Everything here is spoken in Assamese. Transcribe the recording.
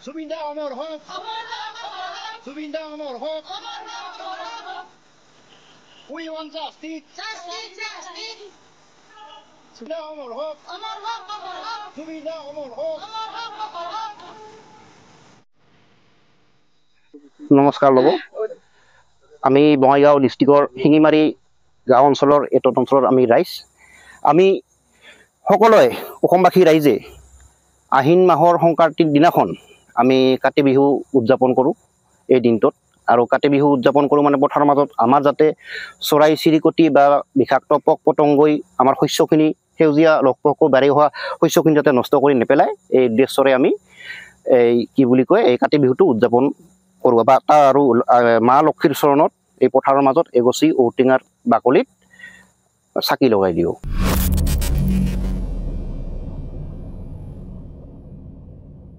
Subinda Amor Hawk. Subinda Amor Hawk. We want justice. Justice. Subinda Amor Hawk. Subinda Amor Hawk. নমস্কাৰ লব আমি বঙাইগাঁও ডিষ্ট্ৰিক্টৰ শিঙিমাৰী গাঁও অঞ্চলৰ এটত অঞ্চলৰ আমি ৰাইজ আমি সকলোৱে অসমবাসী ৰাইজে আহিন মাহৰ সংক্ৰান্তিৰ দিনাখন আমি কাতি বিহু উদযাপন কৰোঁ এই দিনটোত আৰু কাতি বিহু উদযাপন কৰোঁ মানে পথাৰৰ মাজত আমাৰ যাতে চৰাই চিৰিকটি বা বিষাক্ত পোক পতংগই আমাৰ শস্যখিনি সেউজীয়া লহপহকৈ বাঢ়ি অহা শস্যখিনি যাতে নষ্ট কৰি নেপেলায় এই উদ্দেশ্যৰে আমি এই কি বুলি কয় এই কাতি বিহুটো উদযাপন কৰোঁ বা তাৰ আৰু মা লক্ষ্মীৰ চৰণত এই পথাৰৰ মাজত এগছি ঔটেঙাৰ বাকলিত চাকি লগাই দিওঁ।